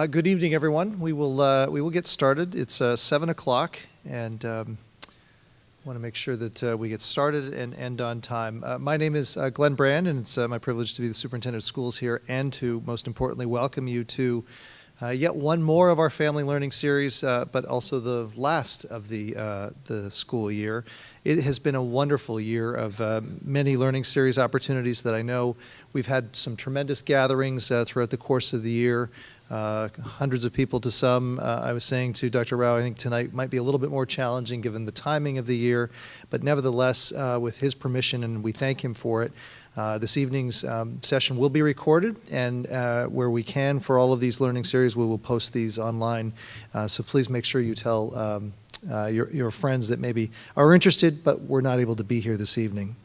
Good evening, everyone. We will get started. It's 7 o'clock, and want to make sure that we get started and end on time. My name is Glenn Brand, and it's my privilege to be the superintendent of schools here and to, most importantly, welcome you to yet one more of our family learning series, but also the last of the school year. It has been a wonderful year of many learning series opportunities that I know we've had some tremendous gatherings throughout the course of the year. Hundreds of people to some. I was saying to Dr. Rao, I think tonight might be a little bit more challenging given the timing of the year, but nevertheless, with his permission, and we thank him for it, this evening's session will be recorded, and where we can for all of these learning series, we will post these online. So please make sure you tell your friends that maybe are interested, but were not able to be here this evening.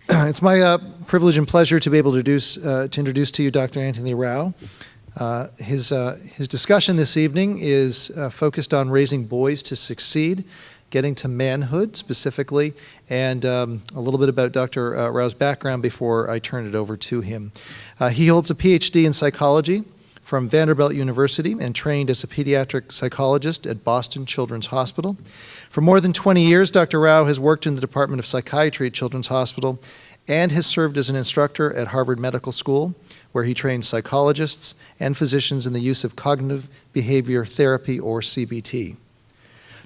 It's my privilege and pleasure to be able to introduce to you Dr. Anthony Rao. His discussion this evening is focused on raising boys to succeed, getting to manhood specifically, and a little bit about Dr. Rao's background before I turn it over to him. He holds a PhD in psychology from Vanderbilt University and trained as a pediatric psychologist at Boston Children's Hospital. For more than 20 years, Dr. Rao has worked in the Department of Psychiatry at Children's Hospital and has served as an instructor at Harvard Medical School, where he trains psychologists and physicians in the use of cognitive behavior therapy, or CBT.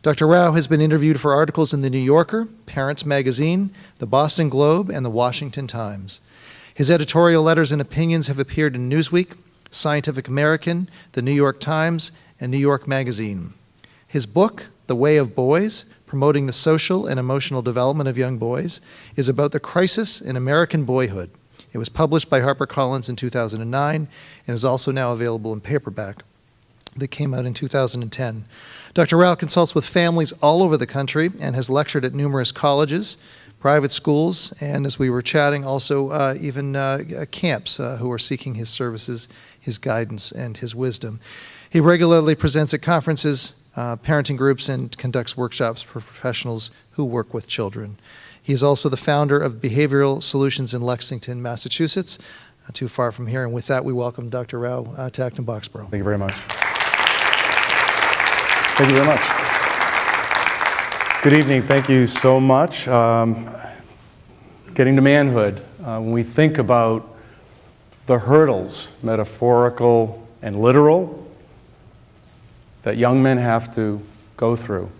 Dr. Rao has been interviewed for articles in The New Yorker, Parents Magazine, the Boston Globe, and the Washington Times. His editorial letters and opinions have appeared in Newsweek, Scientific American, the New York Times, and New York Magazine. His book, The Way of Boys, Promoting the Social and Emotional Development of Young Boys, is about the crisis in American boyhood. It was published by HarperCollins in 2009 and is also now available in paperback. That came out in 2010. Dr. Rao consults with families all over the country and has lectured at numerous colleges, private schools, and as we were chatting, also even camps who are seeking his services, his guidance, and his wisdom. He regularly presents at conferences, parenting groups, and conducts workshops for professionals who work with children. He is also the founder of Behavioral Solutions in Lexington, Massachusetts, not too far from here. And with that, we welcome Dr. Rao to Acton-Boxborough. Thank you very much. Thank you very much. Good evening. Thank you so much. Getting to manhood. When we think about the hurdles, metaphorical and literal, that young men have to go through,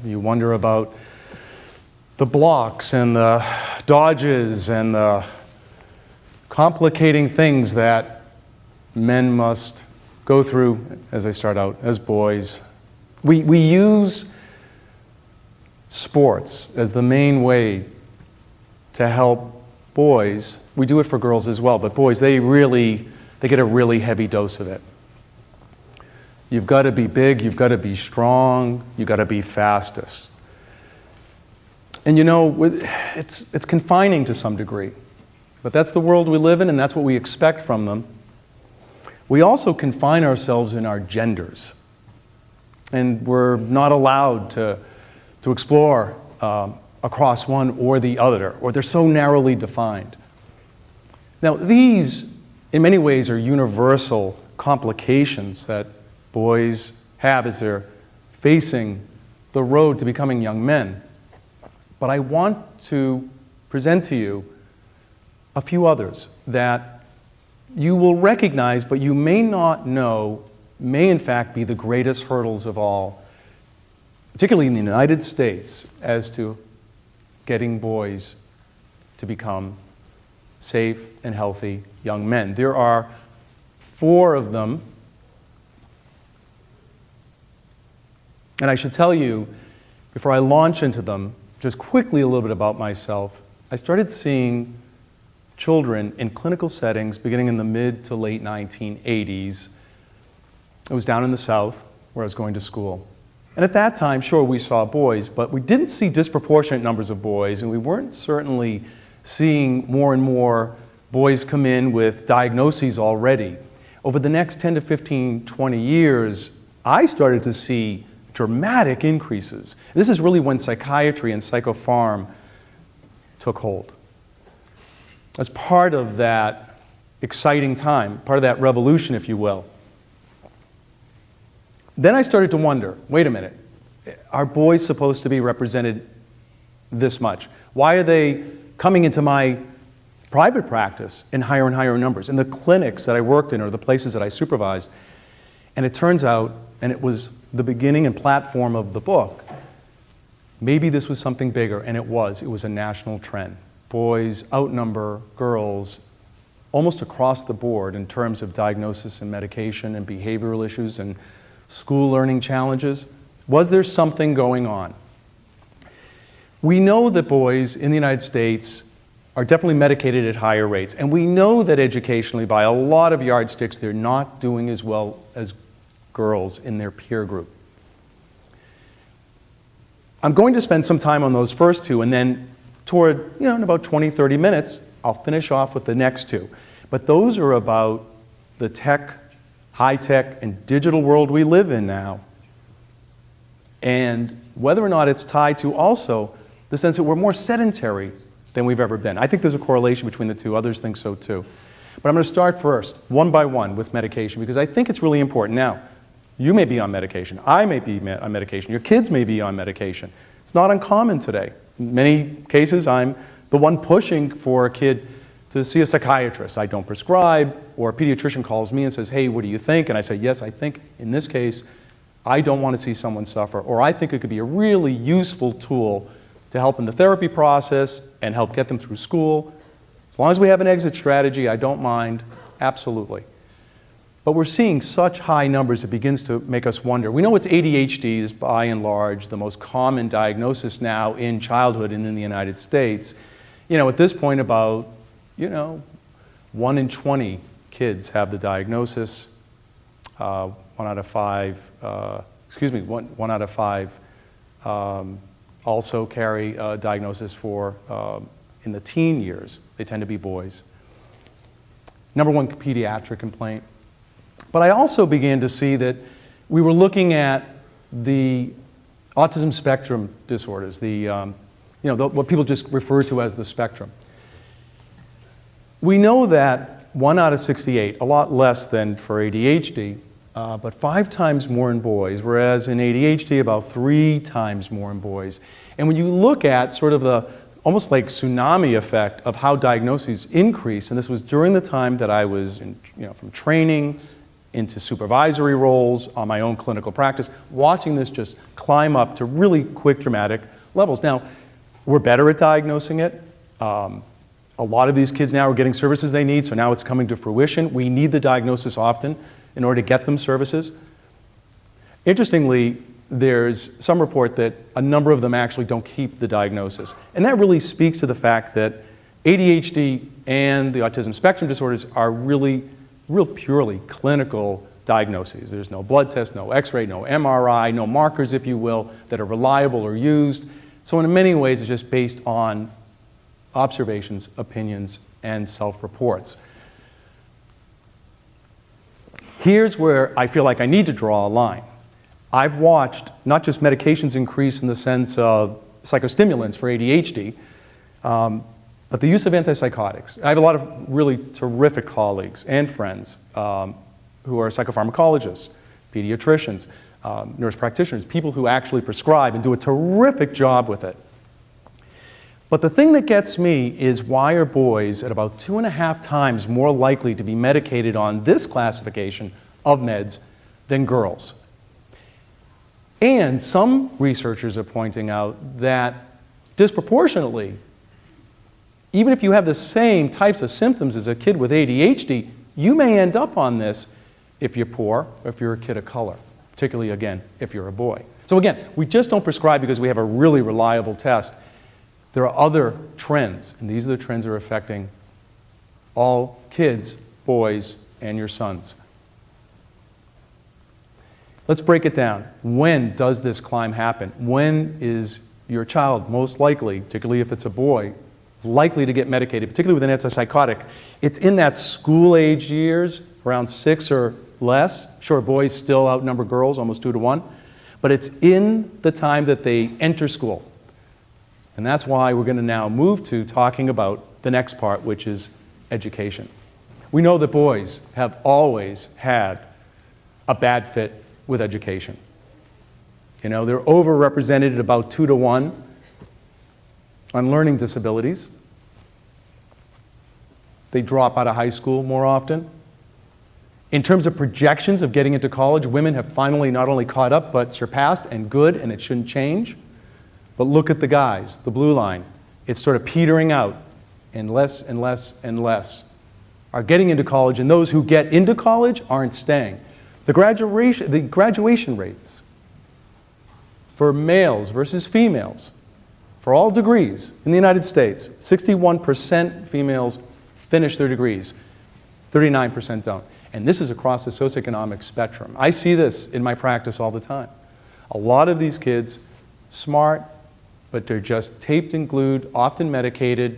you wonder about the blocks and the dodges and the complicating things that men must go through as they start out as boys. We use sports as the main way to help boys. We do it for girls as well, but boys, they get a really heavy dose of it. You've got to be big, you've got to be strong, you've got to be fastest. And you know, it's confining to some degree, but that's the world we live in and that's what we expect from them. We also confine ourselves in our genders, and we're not allowed to explore across one or the other, or they're so narrowly defined. Now, these, in many ways, are universal complications that boys have as they're facing the road to becoming young men. But I want to present to you a few others that you will recognize, but you may not know, may in fact be the greatest hurdles of all, particularly in the United States, as to getting boys to become safe and healthy young men. There are 4 of them. And I should tell you, before I launch into them, just quickly a little bit about myself. I started seeing children in clinical settings beginning in the mid to late 1980s. It was down in the South where I was going to school. And at that time, sure, we saw boys, but we didn't see disproportionate numbers of boys, and we weren't certainly seeing more and more boys come in with diagnoses already. Over the next 10 to 15, 20 years, I started to see dramatic increases. This is really when psychiatry and psychopharm took hold. As part of that exciting time, part of that revolution, if you will, Then I started to wonder, wait a minute, are boys supposed to be represented this much? Why are they coming into my private practice in higher and higher numbers, in the clinics that I worked in or the places that I supervised? And it turns out, and it was the beginning and platform of the book, maybe this was something bigger, and it was. It was a national trend. Boys outnumber girls almost across the board in terms of diagnosis and medication and behavioral issues and school learning challenges. Was there something going on? We know that boys in the United States are definitely medicated at higher rates, and we know that educationally, by a lot of yardsticks, they're not doing as well as girls in their peer group. I'm going to spend some time on those first two, and then toward, in about 20, 30 minutes, I'll finish off with the next two. But those are about the tech, high-tech, and digital world we live in now, and whether or not it's tied to also the sense that we're more sedentary than we've ever been. I think there's a correlation between the two. Others think so too. But I'm going to start first, one by one, with medication, because I think it's really important. Now, you may be on medication. I may be on medication. Your kids may be on medication. It's not uncommon today. In many cases, I'm the one pushing for a kid to see a psychiatrist. I don't prescribe, or a pediatrician calls me and says, hey, what do you think? And I say, yes, I think in this case, I don't want to see someone suffer, or I think it could be a really useful tool to help in the therapy process and help get them through school. As long as we have an exit strategy, I don't mind, absolutely. But we're seeing such high numbers, it begins to make us wonder. We know it's ADHD is by and large the most common diagnosis now in childhood and in the United States. At this point about, 1 in 20 kids have the diagnosis. 1 out of 5 also carry a diagnosis for in the teen years. They tend to be boys. Number one pediatric complaint. But I also began to see that we were looking at the autism spectrum disorders, what people just refer to as the spectrum. We know that 1 out of 68, a lot less than for ADHD, but 5 times more in boys, whereas in ADHD about 3 times more in boys. And when you look at sort of the almost like tsunami effect of how diagnoses increase, and this was during the time that I was from training into supervisory roles on my own clinical practice, watching this just climb up to really quick, dramatic levels. Now, we're better at diagnosing it. A lot of these kids now are getting services they need, so now it's coming to fruition. We need the diagnosis often in order to get them services. Interestingly, there's some report that a number of them actually don't keep the diagnosis. And that really speaks to the fact that ADHD and the autism spectrum disorders are real purely clinical diagnoses. There's no blood test, no x-ray, no MRI, no markers, if you will, that are reliable or used. So in many ways, it's just based on observations, opinions, and self-reports. Here's where I feel like I need to draw a line. I've watched not just medications increase in the sense of psychostimulants for ADHD, but the use of antipsychotics. I have a lot of really terrific colleagues and friends who are psychopharmacologists, pediatricians, nurse practitioners, people who actually prescribe and do a terrific job with it. But the thing that gets me is why are boys at about 2.5 times more likely to be medicated on this classification of meds than girls? And some researchers are pointing out that disproportionately, even if you have the same types of symptoms as a kid with ADHD, you may end up on this if you're poor or if you're a kid of color, particularly, again, if you're a boy. So again, we just don't prescribe because we have a really reliable test. There are other trends, and these are the trends that are affecting all kids, boys, and your sons. Let's break it down. When does this climb happen? When is your child most likely, particularly if it's a boy, likely to get medicated, particularly with an antipsychotic? It's in that school-age years, around 6 or less. Sure, boys still outnumber girls, almost 2 to 1. But it's in the time that they enter school. And that's why we're going to now move to talking about the next part, which is education. We know that boys have always had a bad fit with education. You know, they're overrepresented at about 2 to 1 on learning disabilities. They drop out of high school more often. In terms of projections of getting into college, women have finally not only caught up but surpassed, and good, and it shouldn't change. But look at the guys, the blue line. It's sort of petering out, and less and less and less are getting into college, and those who get into college aren't staying. The graduation rates for males versus females, for all degrees in the United States, 61% females finish their degrees, 39% don't. And this is across the socioeconomic spectrum. I see this in my practice all the time. A lot of these kids, smart, but they're just taped and glued, often medicated,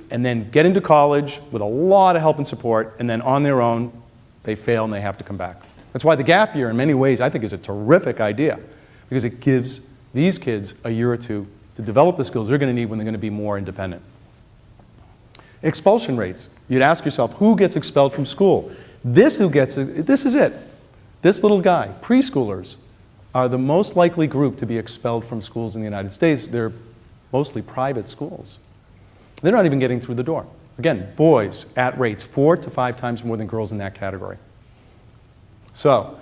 and then get into college with a lot of help and support, and then on their own, they fail and they have to come back. That's why the gap year, in many ways, I think is a terrific idea, because it gives these kids a year or two to develop the skills they're going to need when they're going to be more independent. Expulsion rates. You'd ask yourself, who gets expelled from school? This is it. This little guy, preschoolers, are the most likely group to be expelled from schools in the United States. They're mostly private schools. They're not even getting through the door. Again, boys at rates 4 to 5 times more than girls in that category. So,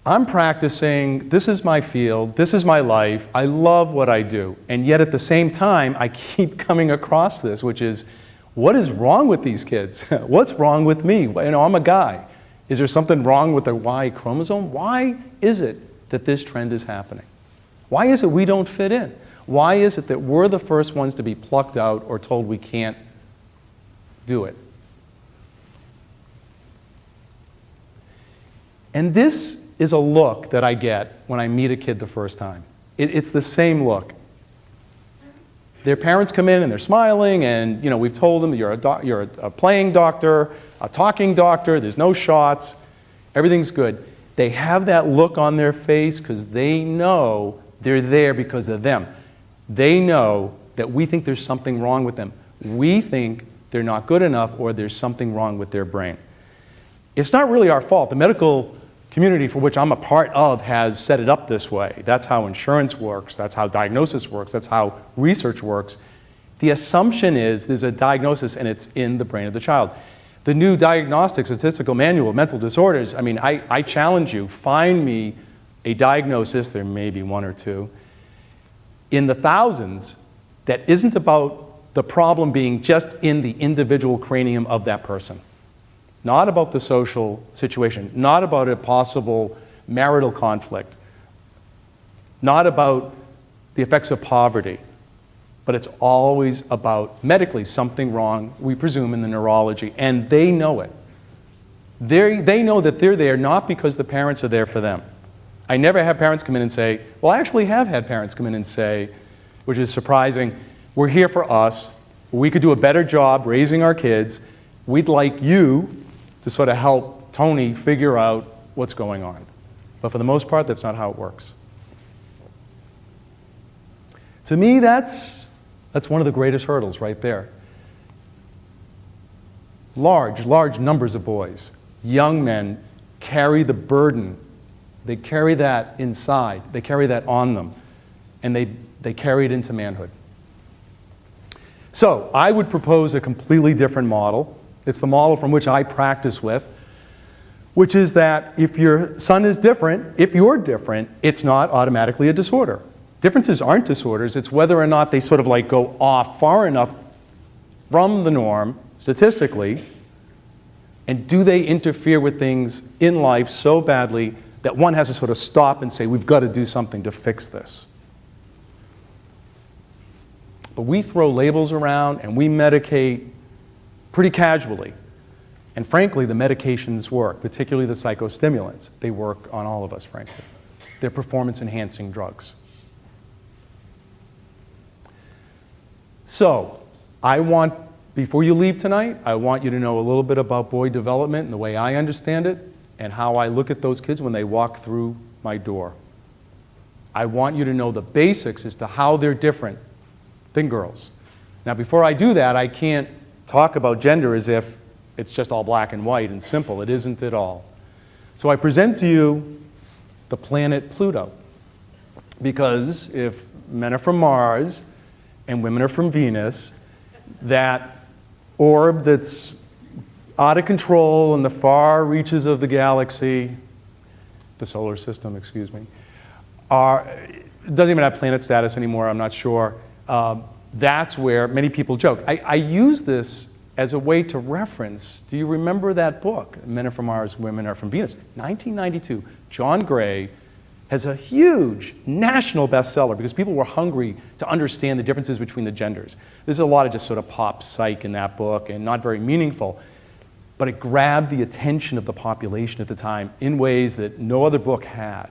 I'm practicing, this is my field, this is my life, I love what I do, and yet at the same time, I keep coming across this, which is, what is wrong with these kids? What's wrong with me? You know, I'm a guy. Is there something wrong with the Y chromosome? Why is it that this trend is happening? Why is it we don't fit in? Why is it that we're the first ones to be plucked out or told we can't do it? And this is a look that I get when I meet a kid the first time. It's the same look. Their parents come in and they're smiling, and you know, we've told them you're a playing doctor, a talking doctor, there's no shots, everything's good. They have that look on their face because they know they're there because of them. They know that we think there's something wrong with them. We think they're not good enough or there's something wrong with their brain. It's not really our fault. The medical community for which I'm a part of has set it up this way. That's how insurance works, that's how diagnosis works, that's how research works. The assumption is there's a diagnosis and it's in the brain of the child. The new Diagnostic Statistical Manual of Mental Disorders, I mean, I challenge you, find me a diagnosis, there may be 1 or 2, in the thousands that isn't about the problem being just in the individual cranium of that person. Not about the social situation, not about a possible marital conflict, not about the effects of poverty, but it's always about medically something wrong, we presume, in the neurology, and they know it. They know that they're there not because the parents are there for them. I never have parents come in and say, well, I actually have had parents come in and say, which is surprising, we're here for us, we could do a better job raising our kids, we'd like you to sort of help Tony figure out what's going on. But for the most part, that's not how it works. To me, that's one of the greatest hurdles right there. Large numbers of boys, young men, carry the burden. They carry that inside. They carry that on them. And they carry it into manhood. So I would propose a completely different model. It's the model from which I practice with, which is that if your son is different, if you're different, it's not automatically a disorder. Differences aren't disorders. It's whether or not they sort of like go off far enough from the norm, statistically, and do they interfere with things in life so badly that one has to sort of stop and say, we've got to do something to fix this. But we throw labels around and we medicate pretty casually. And frankly, the medications work, particularly the psychostimulants. They work on all of us, frankly. They're performance-enhancing drugs. So, before you leave tonight, I want you to know a little bit about boy development and the way I understand it, and how I look at those kids when they walk through my door. I want you to know the basics as to how they're different than girls. Now, before I do that, I can't talk about gender as if it's just all black and white and simple. It isn't at all. So I present to you the planet Pluto, because if men are from Mars and women are from Venus, that orb that's out of control in the far reaches of the galaxy, the solar system, excuse me, it doesn't even have planet status anymore, I'm not sure. That's where many people joke. I use this as a way to reference, do you remember that book, Men Are From Mars, Women Are From Venus? 1992, John Gray has a huge national bestseller because people were hungry to understand the differences between the genders. There's a lot of just sort of pop psych in that book and not very meaningful, but it grabbed the attention of the population at the time in ways that no other book had.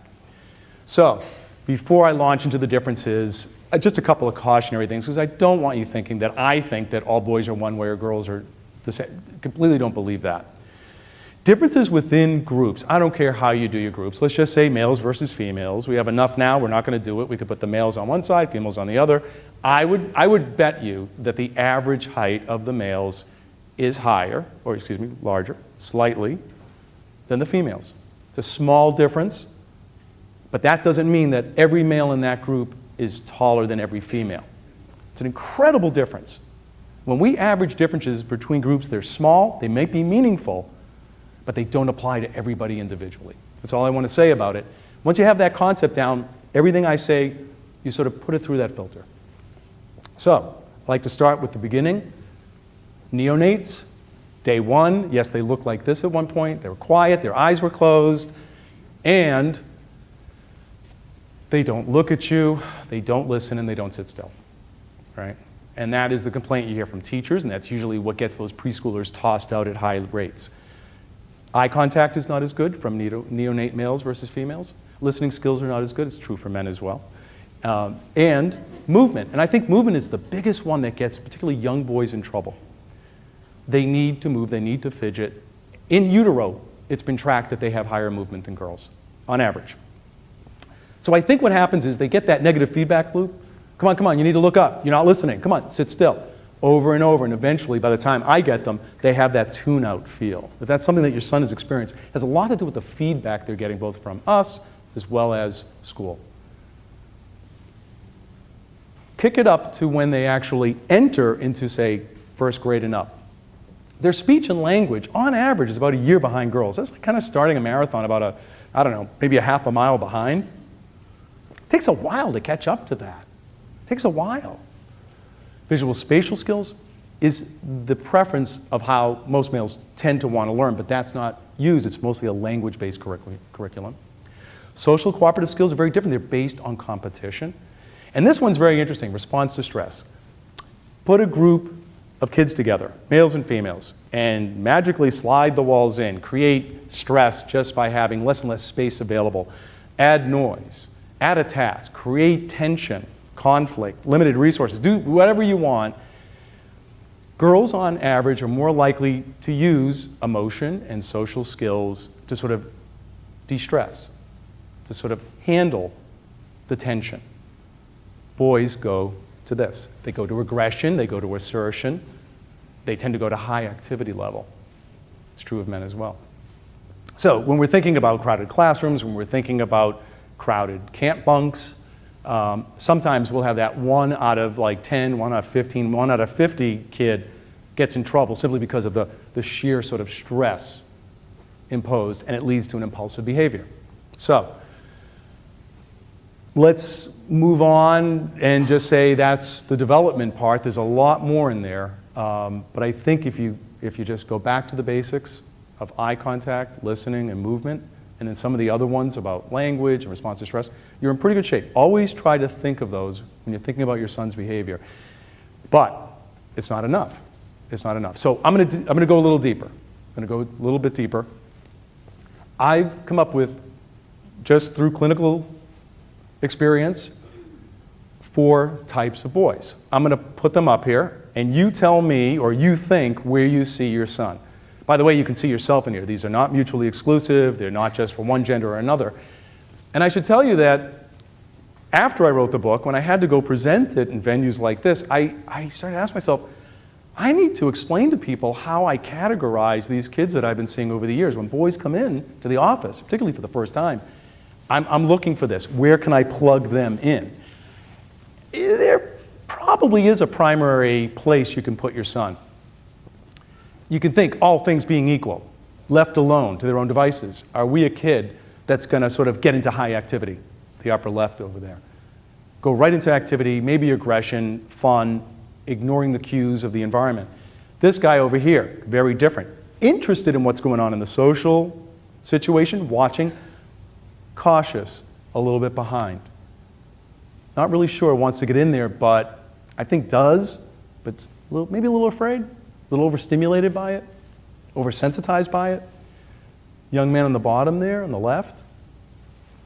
So, before I launch into the differences, just a couple of cautionary things, because I don't want you thinking that I think that all boys are one way or girls are the same. Completely don't believe that. Differences within groups. I don't care how you do your groups. Let's just say males versus females. We have enough now, we're not going to do it. We could put the males on one side, females on the other. I would bet you that the average height of the males is higher, or excuse me, larger, slightly, than the females. It's a small difference, but that doesn't mean that every male in that group is taller than every female. It's an incredible difference. When we average differences between groups, they're small, they may be meaningful, but they don't apply to everybody individually. That's all I want to say about it. Once you have that concept down, everything I say, you sort of put it through that filter. So, I like to start with the beginning. Neonates, day one, yes, they looked like this at one point. They were quiet, their eyes were closed, and they don't look at you, they don't listen, and they don't sit still, right? And that is the complaint you hear from teachers, and that's usually what gets those preschoolers tossed out at high rates. Eye contact is not as good from neonate males versus females. Listening skills are not as good. It's true for men as well. And movement. And I think movement is the biggest one that gets particularly young boys in trouble. They need to move, they need to fidget. In utero, it's been tracked that they have higher movement than girls, on average. So I think what happens is they get that negative feedback loop. Come on, you need to look up. You're not listening. Come on, sit still. Over and over, and eventually, by the time I get them, they have that tune-out feel. If that's something that your son has experienced, it has a lot to do with the feedback they're getting both from us as well as school. Kick it up to when they actually enter into, say, first grade and up. Their speech and language, on average, is about a year behind girls. That's like kind of starting a marathon about maybe a half a mile behind. It takes a while to catch up to that. It takes a while. Visual spatial skills is the preference of how most males tend to want to learn, but that's not used. It's mostly a language-based curriculum. Social cooperative skills are very different. They're based on competition. And this one's very interesting, response to stress. Put a group of kids together, males and females, and magically slide the walls in, create stress just by having less and less space available. Add noise, add a task, create tension, conflict, limited resources, do whatever you want. Girls on average are more likely to use emotion and social skills to sort of de-stress, to sort of handle the tension. Boys go to this. They go to aggression, they go to assertion, they tend to go to high activity level. It's true of men as well. So when we're thinking about crowded classrooms, when we're thinking about crowded camp bunks, sometimes we'll have that 1 out of like 10, 1 out of 15, 1 out of 50 kid gets in trouble simply because of the sheer sort of stress imposed, and it leads to an impulsive behavior. So let's move on and just say that's the development part. There's a lot more in there, but I think if you just go back to the basics of eye contact, listening, and movement, and then some of the other ones about language and response to stress, you're in pretty good shape. Always try to think of those when you're thinking about your son's behavior. But it's not enough. It's not enough. So I'm going to go a little deeper. I'm going to go a little bit deeper. I've come up with, just through clinical experience, 4 types of boys. I'm going to put them up here, and you tell me, or you think, where you see your son. By the way, you can see yourself in here. These are not mutually exclusive. They're not just for one gender or another. And I should tell you that after I wrote the book, when I had to go present it in venues like this, I started to ask myself, I need to explain to people how I categorize these kids that I've been seeing over the years. When boys come in to the office, particularly for the first time, I'm looking for this. Where can I plug them in? There probably is a primary place you can put your son. You can think, all things being equal, left alone to their own devices, are we a kid that's going to sort of get into high activity, the upper left over there? Go right into activity, maybe aggression, fun, ignoring the cues of the environment. This guy over here, very different. Interested in what's going on in the social situation, watching, cautious, a little bit behind. Not really sure wants to get in there, but I think does, but maybe a little afraid, a little overstimulated by it, oversensitized by it. Young man on the bottom there, on the left,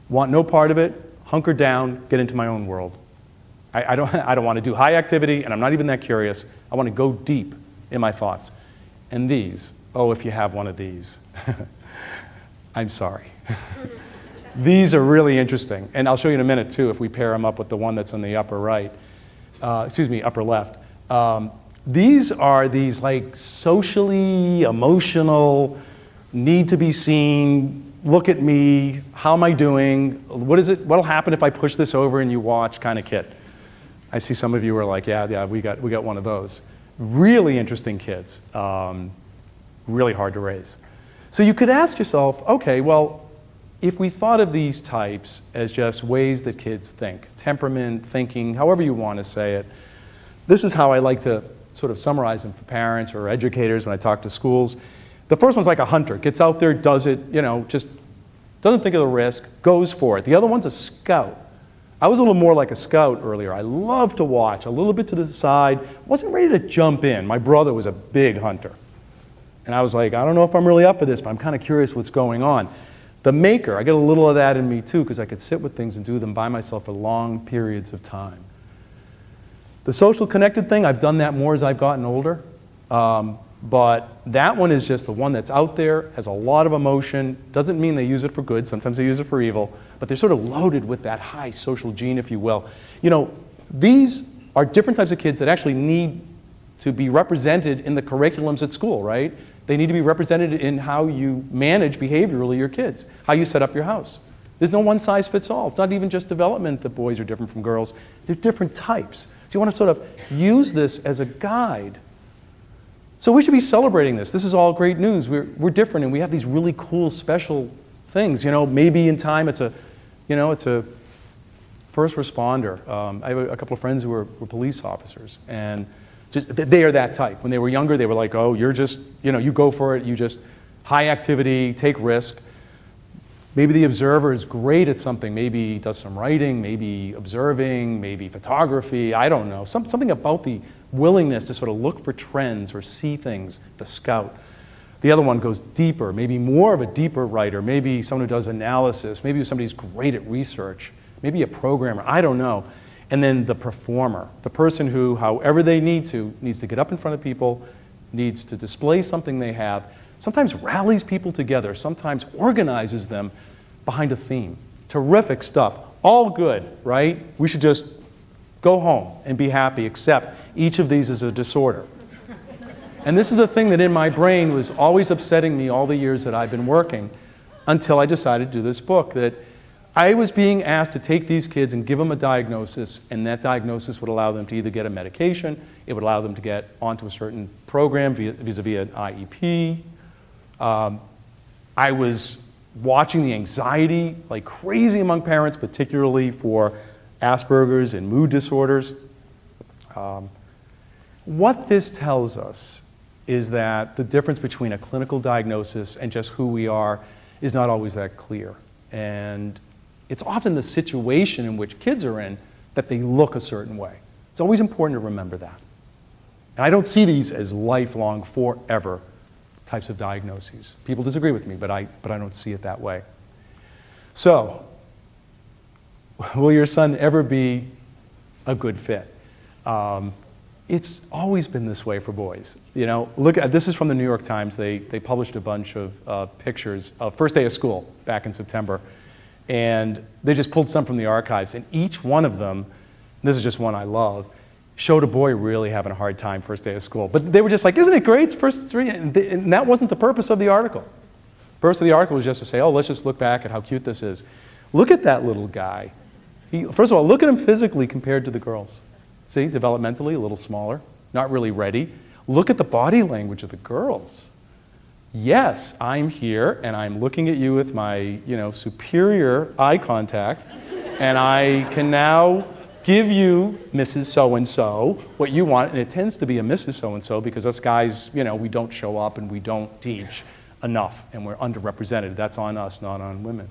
want no part of it, hunker down, get into my own world. I don't want to do high activity, and I'm not even that curious. I want to go deep in my thoughts. And these, oh, if you have one of these, I'm sorry. These are really interesting, and I'll show you in a minute too if we pair them up with the one that's on the upper right, upper left. These are these like socially, emotional, need to be seen, look at me, how am I doing, what'll happen if I push this over and you watch kind of kid. I see some of you are like, yeah, we got one of those. Really interesting kids, really hard to raise. So you could ask yourself, okay, well, if we thought of these types as just ways that kids think, temperament, thinking, however you want to say it, this is how I like to sort of summarize them for parents or educators when I talk to schools. The first one's like a hunter, gets out there, does it, just doesn't think of the risk, goes for it. The other one's a scout. I was a little more like a scout earlier. I love to watch, a little bit to the side, wasn't ready to jump in. My brother was a big hunter. And I was like, I don't know if I'm really up for this, but I'm kind of curious what's going on. The maker, I get a little of that in me too, because I could sit with things and do them by myself for long periods of time. The social connected thing, I've done that more as I've gotten older. But that one is just the one that's out there, has a lot of emotion, doesn't mean they use it for good, sometimes they use it for evil, but they're sort of loaded with that high social gene, if you will. These are different types of kids that actually need to be represented in the curriculums at school, right? They need to be represented in how you manage behaviorally your kids, how you set up your house. There's no one size fits all. It's not even just development that boys are different from girls. They're different types. So you want to sort of use this as a guide. So we should be celebrating this. This is all great news. We're different, and we have these really cool, special things. Maybe in time it's a first responder. I have a couple of friends who were police officers, and they are that type. When they were younger, they were like, oh, you're just, you go for it. You just high activity, take risk. Maybe the observer is great at something. Maybe does some writing, maybe observing, maybe photography. I don't know. Something about the willingness to sort of look for trends or see things, the scout. The other one goes deeper, maybe more of a deeper writer, maybe someone who does analysis, maybe somebody who's great at research, maybe a programmer, I don't know. And then the performer, the person who, however they needs to get up in front of people, needs to display something they have, sometimes rallies people together, sometimes organizes them behind a theme. Terrific stuff, all good, right? We should just go home and be happy, except each of these is a disorder. And this is the thing that in my brain was always upsetting me all the years that I've been working until I decided to do this book, that I was being asked to take these kids and give them a diagnosis, and that diagnosis would allow them to either get a medication, it would allow them to get onto a certain program vis-a-vis an IEP. I was watching the anxiety like crazy among parents, particularly for Asperger's and mood disorders. What this tells us is that the difference between a clinical diagnosis and just who we are is not always that clear. And it's often the situation in which kids are in that they look a certain way. It's always important to remember that. And I don't see these as lifelong, forever types of diagnoses. People disagree with me, but I don't see it that way. So, will your son ever be a good fit? It's always been this way for boys. Look at this is from the New York Times. They published a bunch of pictures of first day of school back in September, and they just pulled some from the archives. And each one of them, this is just one I love, showed a boy really having a hard time first day of school. But they were just like, isn't it great? It's first three. And that wasn't the purpose of the article. The purpose of the article was just to say, oh, let's just look back at how cute this is. Look at that little guy. First of all, look at him physically compared to the girls. See, developmentally, a little smaller, not really ready. Look at the body language of the girls. Yes, I'm here, and I'm looking at you with my, superior eye contact, and I can now give you, Mrs. So-and-so, what you want, and it tends to be a Mrs. So-and-so because us guys, we don't show up and we don't teach enough, and we're underrepresented. That's on us, not on women.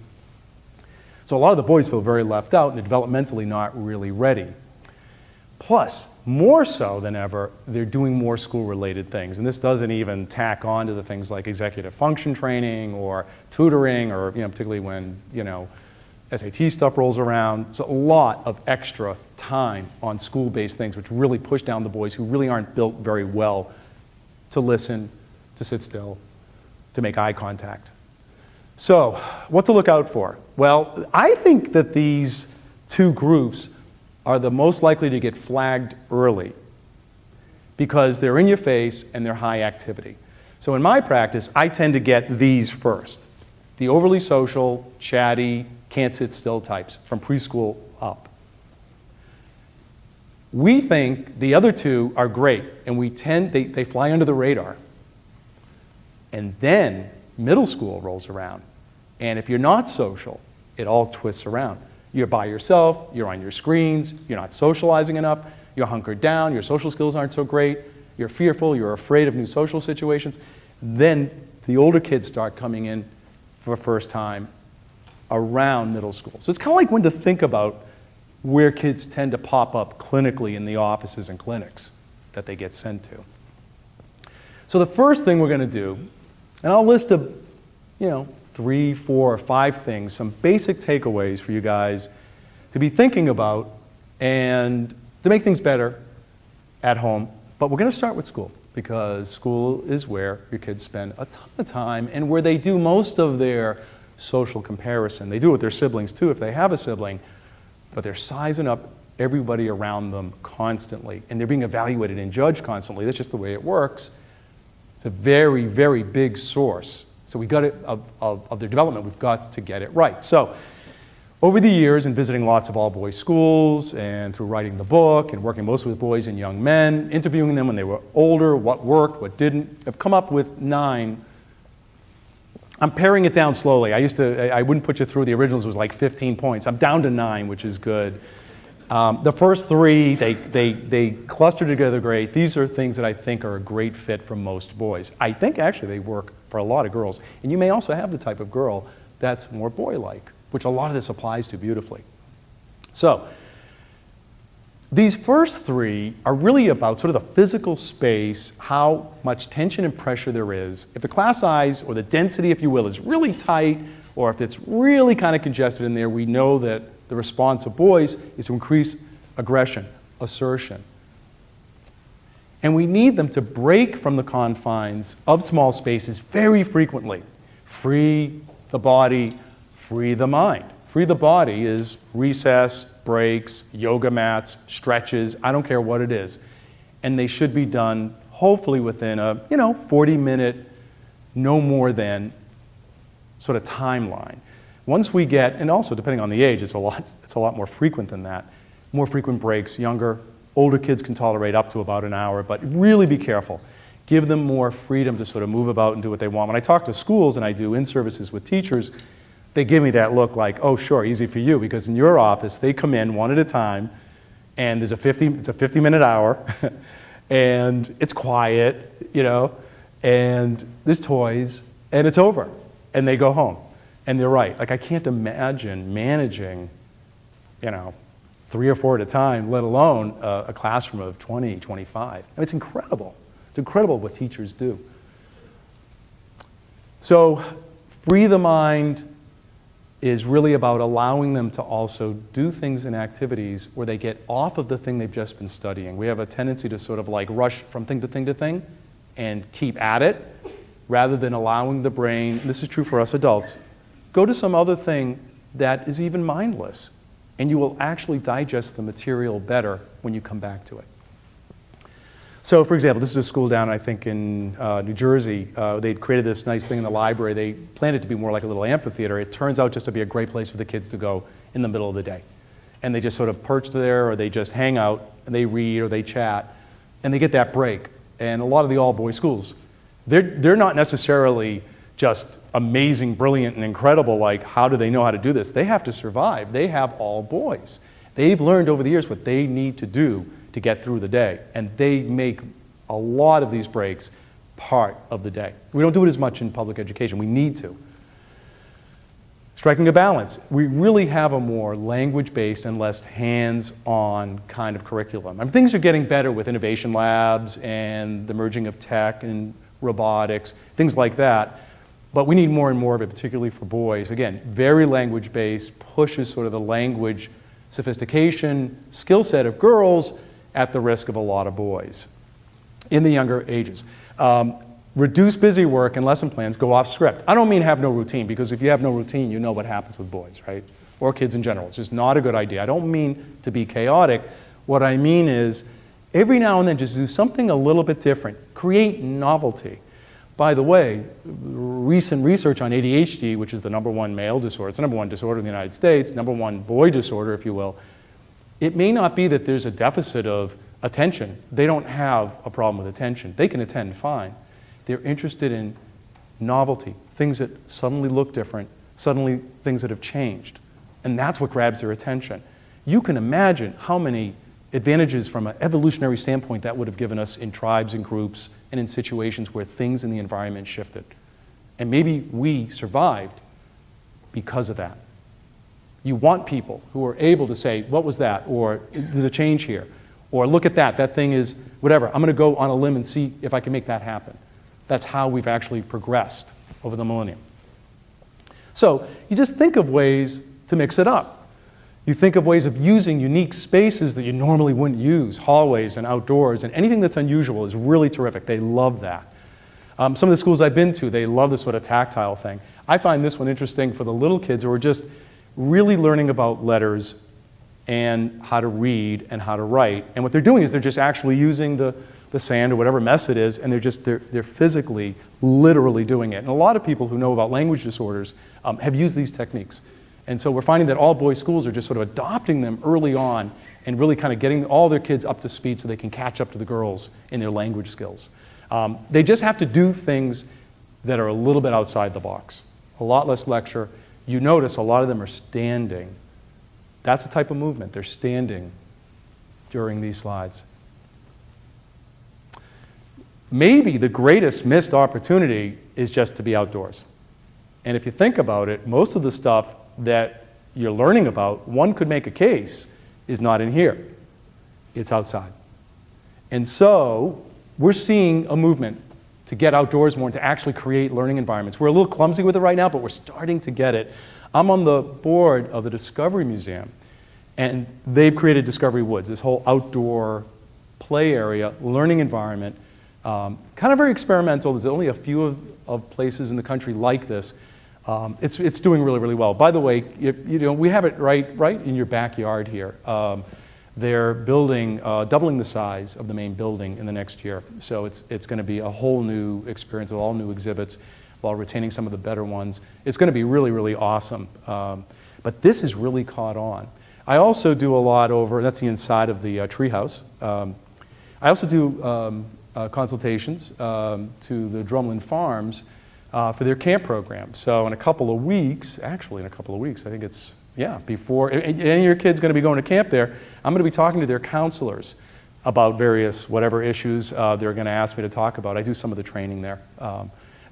So a lot of the boys feel very left out and they're developmentally not really ready. Plus, more so than ever, they're doing more school-related things, and this doesn't even tack on to the things like executive function training or tutoring or, particularly when, SAT stuff rolls around. It's a lot of extra time on school-based things which really push down the boys who really aren't built very well to listen, to sit still, to make eye contact. So, what to look out for? Well, I think that these two groups are the most likely to get flagged early because they're in your face and they're high activity. So in my practice, I tend to get these first. The overly social, chatty, can't sit still types from preschool up. We think the other two are great, and they fly under the radar. And then middle school rolls around. And if you're not social, it all twists around. You're by yourself, you're on your screens, you're not socializing enough, you're hunkered down, your social skills aren't so great, you're fearful, you're afraid of new social situations. Then the older kids start coming in for the first time around middle school. So it's kind of like when to think about where kids tend to pop up clinically in the offices and clinics that they get sent to. So the first thing we're going to do, and I'll list 3, 4, or 5 things, some basic takeaways for you guys to be thinking about and to make things better at home. But we're going to start with school because school is where your kids spend a ton of time and where they do most of their social comparison. They do it with their siblings too if they have a sibling, but they're sizing up everybody around them constantly and they're being evaluated and judged constantly. That's just the way it works. It's a very, very big source. So we got it of their development, we've got to get it right. So over the years in visiting lots of all-boys schools and through writing the book and working mostly with boys and young men, interviewing them when they were older, what worked, what didn't, I've come up with 9. I'm paring it down slowly. I wouldn't put you through, the originals was like 15 points. I'm down to 9, which is good. The first 3, they cluster together great. These are things that I think are a great fit for most boys. I think actually they work for a lot of girls. And you may also have the type of girl that's more boy-like, which a lot of this applies to beautifully. So, these first 3 are really about sort of the physical space, how much tension and pressure there is. If the class size, or the density, if you will, is really tight, or if it's really kind of congested in there, we know that the response of boys is to increase aggression, assertion. And we need them to break from the confines of small spaces very frequently. Free the body, free the mind. Free the body is recess, breaks, yoga mats, stretches, I don't care what it is. And they should be done hopefully within a 40-minute, no more than sort of timeline. Once we get, and also depending on the age, it's a lot more frequent than that. More frequent breaks, older kids can tolerate up to about an hour, but really be careful. Give them more freedom to sort of move about and do what they want. When I talk to schools and I do in-services with teachers, they give me that look like, oh sure, easy for you, because in your office, they come in one at a time, and it's a 50-minute hour, and it's quiet, and there's toys, and it's over, and they go home. And they're right. Like, I can't imagine managing, 3 or 4 at a time, let alone a classroom of 20, 25. I mean, it's incredible. It's incredible what teachers do. So, free the mind is really about allowing them to also do things and activities where they get off of the thing they've just been studying. We have a tendency to sort of like rush from thing to thing to thing and keep at it, rather than allowing the brain, and this is true for us adults, go to some other thing that is even mindless, and you will actually digest the material better when you come back to it. So, for example, this is a school down, I think, in New Jersey. They'd created this nice thing in the library. They planned it to be more like a little amphitheater. It turns out just to be a great place for the kids to go in the middle of the day. And they just sort of perch there, or they just hang out, and they read, or they chat, and they get that break. And a lot of the all-boys schools, they're not necessarily just amazing, brilliant, and incredible, like how do they know how to do this? They have to survive. They have all boys. They've learned over the years what they need to do to get through the day. And they make a lot of these breaks part of the day. We don't do it as much in public education. We need to. Striking a balance. We really have a more language-based and less hands-on kind of curriculum. I mean, things are getting better with innovation labs and the merging of tech and robotics, things like that. But we need more and more of it, particularly for boys. Again, very language-based, pushes sort of the language sophistication, skill set of girls at the risk of a lot of boys in the younger ages. Reduce busy work and lesson plans, go off script. I don't mean have no routine, because if you have no routine, you know what happens with boys, right? Or kids in general. It's just not a good idea. I don't mean to be chaotic. What I mean is every now and then just do something a little bit different. Create novelty. By the way, recent research on ADHD, which is the #1 male disorder, it's the #1 disorder in the United States, #1 boy disorder, if you will. It may not be that there's a deficit of attention. They don't have a problem with attention. They can attend fine. They're interested in novelty, things that suddenly look different, suddenly things that have changed. And that's what grabs their attention. You can imagine how many advantages from an evolutionary standpoint that would have given us in tribes and groups and in situations where things in the environment shifted. And maybe we survived because of that. You want people who are able to say, what was that? Or there's a change here. Or look at that, that thing is whatever. I'm going to go on a limb and see if I can make that happen. That's how we've actually progressed over the millennium. So you just think of ways to mix it up. You think of ways of using unique spaces that you normally wouldn't use, hallways and outdoors, and anything that's unusual is really terrific. They love that. Some of the schools I've been to, they love this sort of tactile thing. I find this one interesting for the little kids who are just really learning about letters and how to read and how to write. And what they're doing is they're just actually using the sand or whatever mess it is, and they're physically, literally doing it. And a lot of people who know about language disorders have used these techniques. And so we're finding that all boys schools are just sort of adopting them early on and really kind of getting all their kids up to speed so they can catch up to the girls in their language skills. They just have to do things that are a little bit outside the box. A lot less lecture. You notice a lot of them are standing. That's a type of movement. They're standing during these slides. Maybe the greatest missed opportunity is just to be outdoors. And if you think about it, most of the stuff that you're learning about, one could make a case, is not in here. It's outside. And so we're seeing a movement to get outdoors more and to actually create learning environments. We're a little clumsy with it right now, but we're starting to get it. I'm on the board of the Discovery Museum, and they've created Discovery Woods, this whole outdoor play area, learning environment, kind of very experimental. There's only a few of places in the country like this. It's doing really, really well. By the way, we have it right in your backyard here. They're building, doubling the size of the main building in the next year. So it's going to be a whole new experience with all new exhibits while retaining some of the better ones. It's going to be really, really awesome. But this has really caught on. I also do a lot over, that's the inside of the treehouse. I also do consultations to the Drumlin Farms for their camp program. So in a couple of weeks, I think it's, before any of your kids going to be going to camp there, I'm going to be talking to their counselors about various whatever issues they're going to ask me to talk about. I do some of the training there.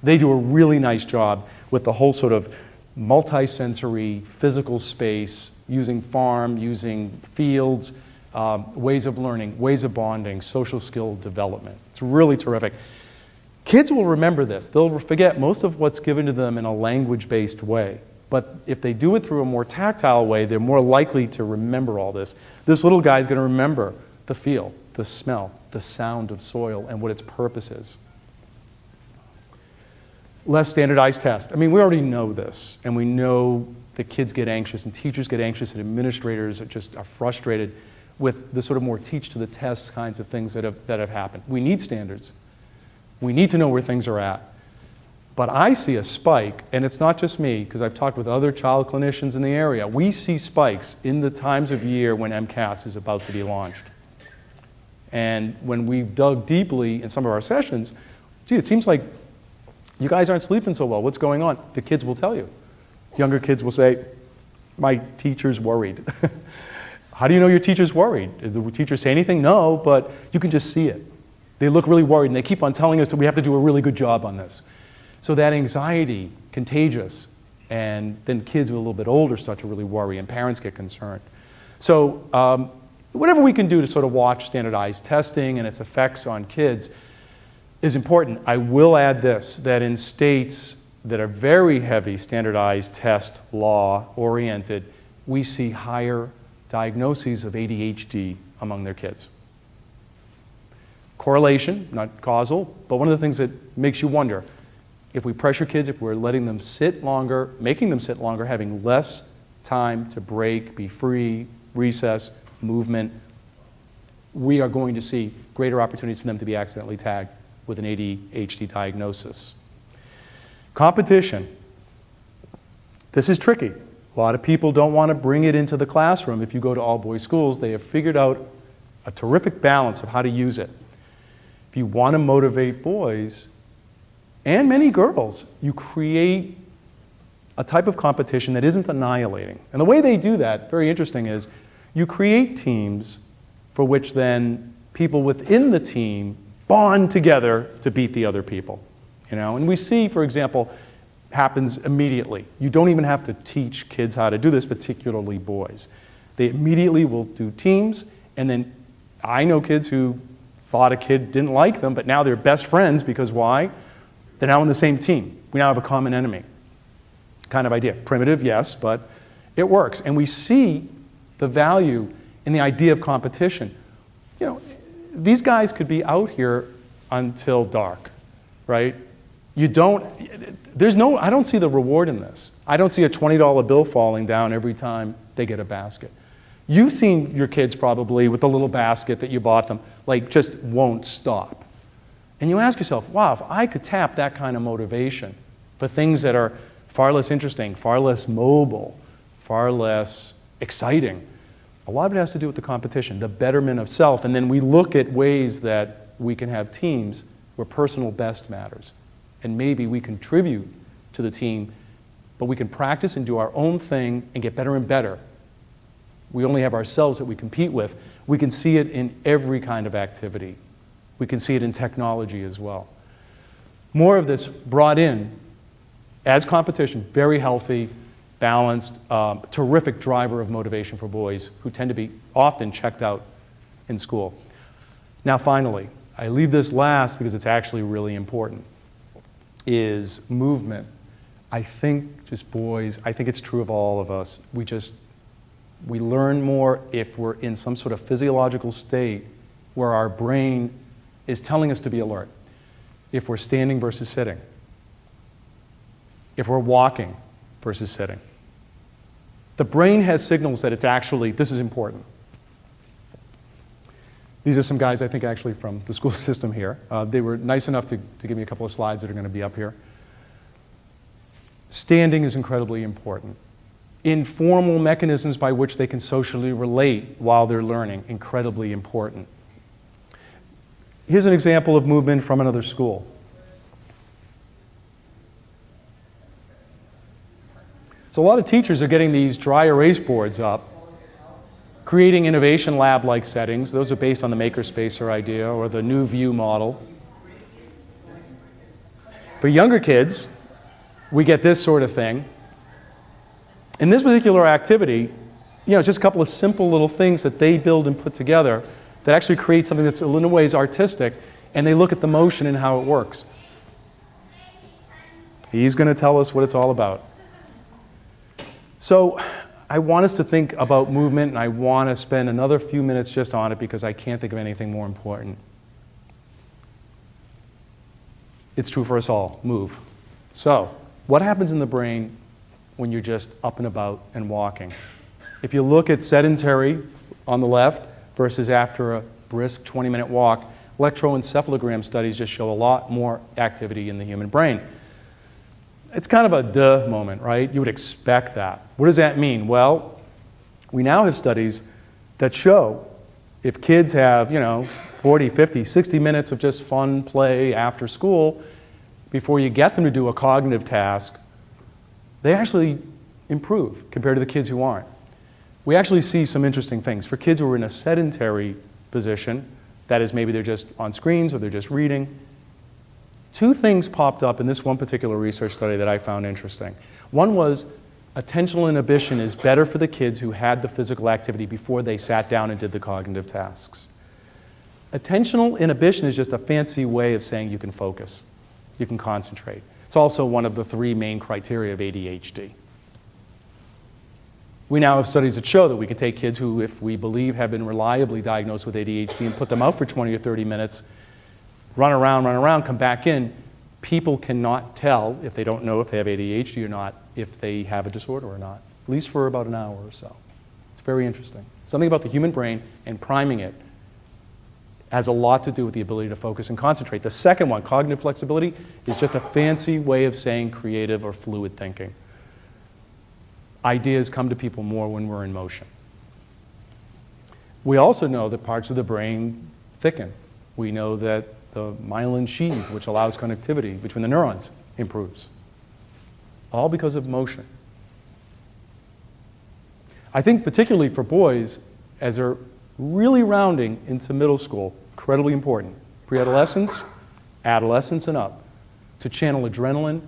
They do a really nice job with the whole sort of multi-sensory physical space, using farm, using fields, ways of learning, ways of bonding, social skill development. It's really terrific. Kids will remember this. They'll forget most of what's given to them in a language-based way. But if they do it through a more tactile way, they're more likely to remember all this. This little guy's going to remember the feel, the smell, the sound of soil, and what its purpose is. Less standardized tests. I mean, we already know this, and we know that kids get anxious, and teachers get anxious, and administrators are frustrated with the sort of more teach to the test kinds of things that have happened. We need standards. We need to know where things are at. But I see a spike, and it's not just me, because I've talked with other child clinicians in the area. We see spikes in the times of year when MCAS is about to be launched. And when we've dug deeply in some of our sessions, gee, it seems like you guys aren't sleeping so well. What's going on? The kids will tell you. Younger kids will say, my teacher's worried. How do you know your teacher's worried? Did the teacher say anything? No, but you can just see it. They look really worried, and they keep on telling us that we have to do a really good job on this. So that anxiety, contagious, and then kids who are a little bit older start to really worry, and parents get concerned. So whatever we can do to sort of watch standardized testing and its effects on kids is important. I will add this, that in states that are very heavy standardized test law oriented, we see higher diagnoses of ADHD among their kids. Correlation, not causal, but one of the things that makes you wonder, if we pressure kids, if we're letting them sit longer, making them sit longer, having less time to break, be free, recess, movement, we are going to see greater opportunities for them to be accidentally tagged with an ADHD diagnosis. Competition. This is tricky. A lot of people don't want to bring it into the classroom. If you go to all-boys schools, they have figured out a terrific balance of how to use it. If you want to motivate boys, and many girls, you create a type of competition that isn't annihilating. And the way they do that, very interesting, is you create teams for which then people within the team bond together to beat the other people. And we see, for example, happens immediately. You don't even have to teach kids how to do this, particularly boys. They immediately will do teams, and then I know kids who thought a kid didn't like them, but now they're best friends because why? They're now on the same team. We now have a common enemy kind of idea. Primitive, yes, but it works. And we see the value in the idea of competition. These guys could be out here until dark, right? I don't see the reward in this. I don't see a $20 bill falling down every time they get a basket. You've seen your kids probably with the little basket that you bought them, just won't stop. And you ask yourself, wow, if I could tap that kind of motivation for things that are far less interesting, far less mobile, far less exciting, a lot of it has to do with the competition, the betterment of self, and then we look at ways that we can have teams where personal best matters. And maybe we contribute to the team, but we can practice and do our own thing and get better and better. We only have ourselves that we compete with. We can see it in every kind of activity. We can see it in technology as well. More of this brought in as competition, very healthy, balanced, terrific driver of motivation for boys who tend to be often checked out in school. Now finally, I leave this last because it's actually really important, is movement. I think just boys, I think it's true of all of us, we learn more if we're in some sort of physiological state where our brain is telling us to be alert. If we're standing versus sitting. If we're walking versus sitting. The brain has signals that it's actually, this is important. These are some guys, I think, actually from the school system here. They were nice enough to give me a couple of slides that are going to be up here. Standing is incredibly important. Informal mechanisms by which they can socially relate while they're learning, incredibly important. Here's an example of movement from another school. So a lot of teachers are getting these dry erase boards up, creating innovation lab-like settings. Those are based on the makerspacer idea or the new view model. For younger kids, we get this sort of thing. In this particular activity, it's just a couple of simple little things that they build and put together that actually create something that's in ways artistic, and they look at the motion and how it works. He's going to tell us what it's all about. So I want us to think about movement, and I want to spend another few minutes just on it because I can't think of anything more important. It's true for us all. Move. So what happens in the brain when you're just up and about and walking? If you look at sedentary on the left versus after a brisk 20-minute walk, electroencephalogram studies just show a lot more activity in the human brain. It's kind of a duh moment, right? You would expect that. What does that mean? Well, we now have studies that show if kids have, 40, 50, 60 minutes of just fun play after school, before you get them to do a cognitive task, they actually improve compared to the kids who aren't. We actually see some interesting things. For kids who are in a sedentary position, that is, maybe they're just on screens or they're just reading, two things popped up in this one particular research study that I found interesting. One was attentional inhibition is better for the kids who had the physical activity before they sat down and did the cognitive tasks. Attentional inhibition is just a fancy way of saying you can focus, you can concentrate. It's also one of the three main criteria of ADHD. We now have studies that show that we can take kids who, if we believe, have been reliably diagnosed with ADHD and put them out for 20 or 30 minutes, run around, come back in. People cannot tell, if they don't know if they have ADHD or not, if they have a disorder or not, at least for about an hour or so. It's very interesting. Something about the human brain and priming it has a lot to do with the ability to focus and concentrate. The second one, cognitive flexibility, is just a fancy way of saying creative or fluid thinking. Ideas come to people more when we're in motion. We also know that parts of the brain thicken. We know that the myelin sheath, which allows connectivity between the neurons, improves. All because of motion. I think particularly for boys, as they're really rounding into middle school, incredibly important, pre-adolescence, adolescence and up, to channel adrenaline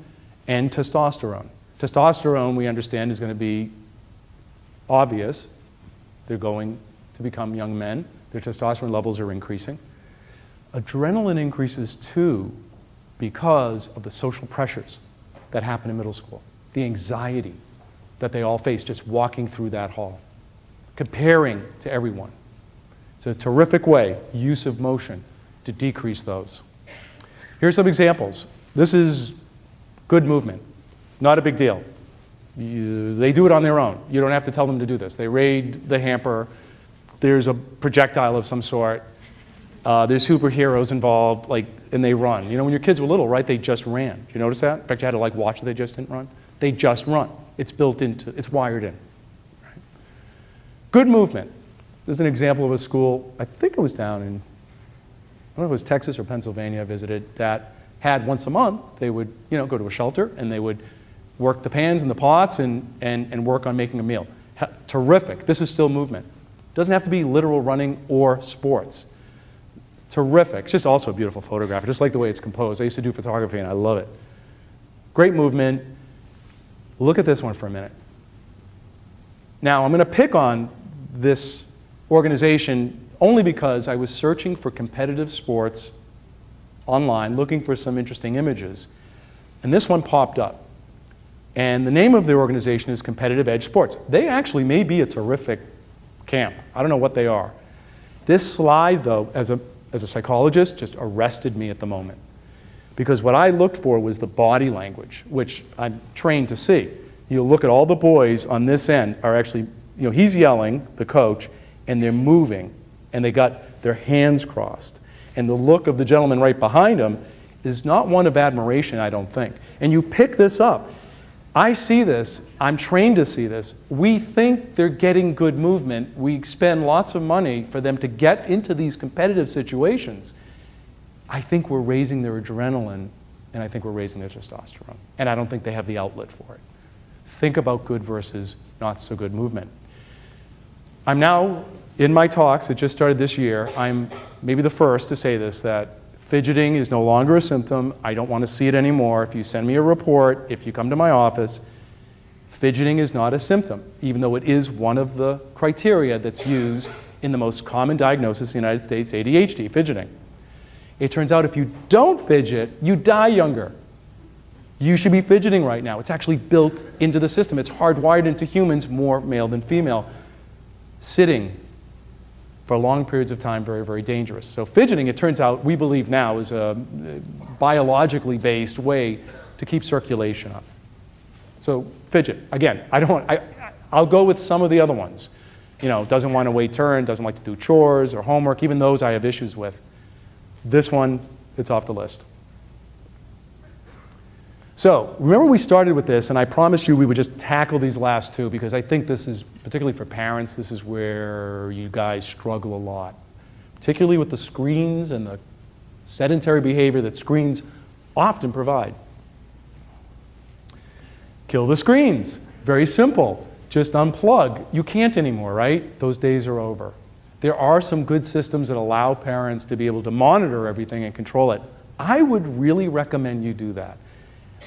and testosterone. Testosterone, we understand, is going to be obvious. They're going to become young men. Their testosterone levels are increasing. Adrenaline increases too because of the social pressures that happen in middle school, the anxiety that they all face just walking through that hall, comparing to everyone. It's a terrific way, use of motion, to decrease those. Here's some examples. This is good movement, not a big deal. They do it on their own. You don't have to tell them to do this. They raid the hamper. There's a projectile of some sort. There's superheroes involved, and they run. When your kids were little, right, they just ran. Did you notice that? In fact, you had to watch that they just didn't run. They just run. It's wired in. Right? Good movement. There's an example of a school, I think it was down in, I don't know if it was Texas or Pennsylvania I visited, that had once a month, they would, go to a shelter and they would work the pans and the pots and work on making a meal. Terrific. This is still movement. Doesn't have to be literal running or sports. Terrific. It's just also a beautiful photograph. I just like the way it's composed. I used to do photography and I love it. Great movement. Look at this one for a minute. Now, I'm going to pick on this organization only because I was searching for competitive sports online, looking for some interesting images. And this one popped up. And the name of the organization is Competitive Edge Sports. They actually may be a terrific camp. I don't know what they are. This slide, though, as a psychologist, just arrested me at the moment. Because what I looked for was the body language, which I'm trained to see. You look at all the boys on this end are actually, he's yelling, the coach, and they're moving, and they got their hands crossed. And the look of the gentleman right behind him is not one of admiration, I don't think. And you pick this up. I see this. I'm trained to see this. We think they're getting good movement. We spend lots of money for them to get into these competitive situations. I think we're raising their adrenaline, and I think we're raising their testosterone. And I don't think they have the outlet for it. Think about good versus not so good movement. I'm now, in my talks that just started this year, I'm maybe the first to say this, that fidgeting is no longer a symptom. I don't want to see it anymore. If you send me a report, if you come to my office, fidgeting is not a symptom, even though it is one of the criteria that's used in the most common diagnosis in the United States, ADHD, fidgeting. It turns out if you don't fidget, you die younger. You should be fidgeting right now. It's actually built into the system. It's hardwired into humans, more male than female. Sitting for long periods of time, very, very dangerous. So fidgeting, it turns out, we believe now, is a biologically based way to keep circulation up. So fidget, again, I'll go with some of the other ones. doesn't want to wait turn, doesn't like to do chores or homework. Even those I have issues with. This one, it's off the list. So remember we started with this, and I promised you we would just tackle these last two, because I think this is, particularly for parents, this is where you guys struggle a lot, particularly with the screens and the sedentary behavior that screens often provide. Kill the screens. Very simple. Just unplug. You can't anymore, right? Those days are over. There are some good systems that allow parents to be able to monitor everything and control it. I would really recommend you do that.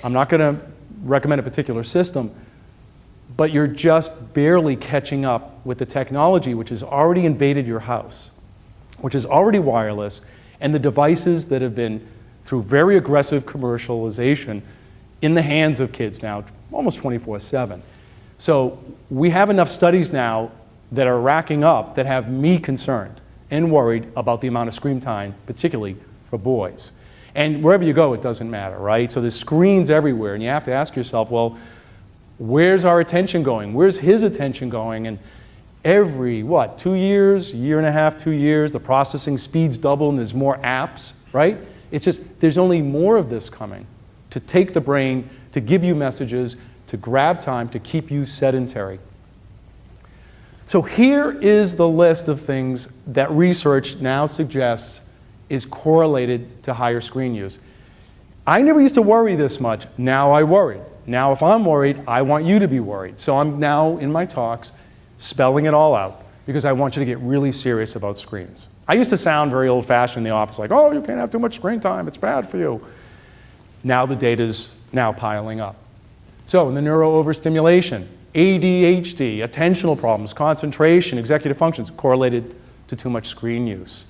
I'm not going to recommend a particular system, but you're just barely catching up with the technology which has already invaded your house, which is already wireless, and the devices that have been, through very aggressive commercialization, in the hands of kids now, almost 24/7. So we have enough studies now that are racking up that have me concerned and worried about the amount of screen time, particularly for boys. And wherever you go, it doesn't matter, right? So there's screens everywhere, and you have to ask yourself, well, where's our attention going? Where's his attention going? And every, 2 years, year and a half, 2 years, the processing speeds double and there's more apps, right? It's just, there's only more of this coming to take the brain, to give you messages, to grab time, to keep you sedentary. So here is the list of things that research now suggests is correlated to higher screen use. I never used to worry this much. Now I worry. Now if I'm worried, I want you to be worried. So I'm now, in my talks, spelling it all out, because I want you to get really serious about screens. I used to sound very old-fashioned in the office, like, oh, you can't have too much screen time, it's bad for you. Now the data's now piling up. So in the neuro overstimulation, ADHD, attentional problems, concentration, executive functions, correlated to too much screen use.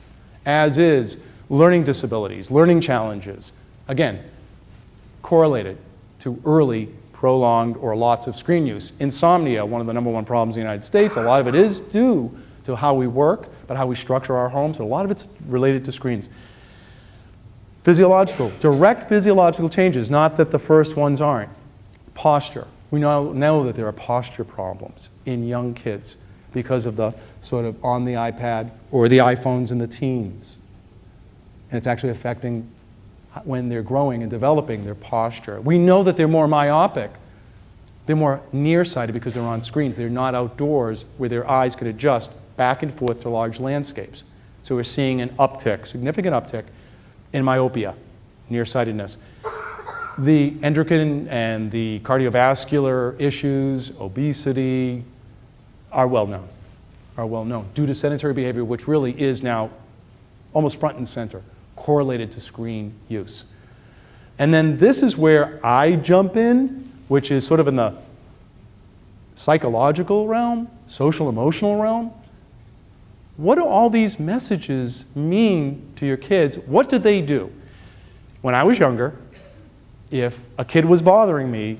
As is learning disabilities, learning challenges, again, correlated to early, prolonged, or lots of screen use. Insomnia, one of the #1 problems in the United States, a lot of it is due to how we work, but how we structure our homes, but a lot of it's related to screens. Physiological, direct physiological changes, not that the first ones aren't. Posture. We know that there are posture problems in young kids because of the sort of on the iPad or the iPhones in the teens. And it's actually affecting, when they're growing and developing, their posture. We know that they're more myopic. They're more nearsighted because they're on screens. They're not outdoors where their eyes could adjust back and forth to large landscapes. So we're seeing an uptick, significant uptick, in myopia, nearsightedness. The endocrine and the cardiovascular issues, obesity, are well known due to sedentary behavior, which really is now almost front and center, correlated to screen use. And then this is where I jump in, which is sort of in the psychological realm, social emotional realm. What do all these messages mean to your kids? What do they do? When I was younger, if a kid was bothering me,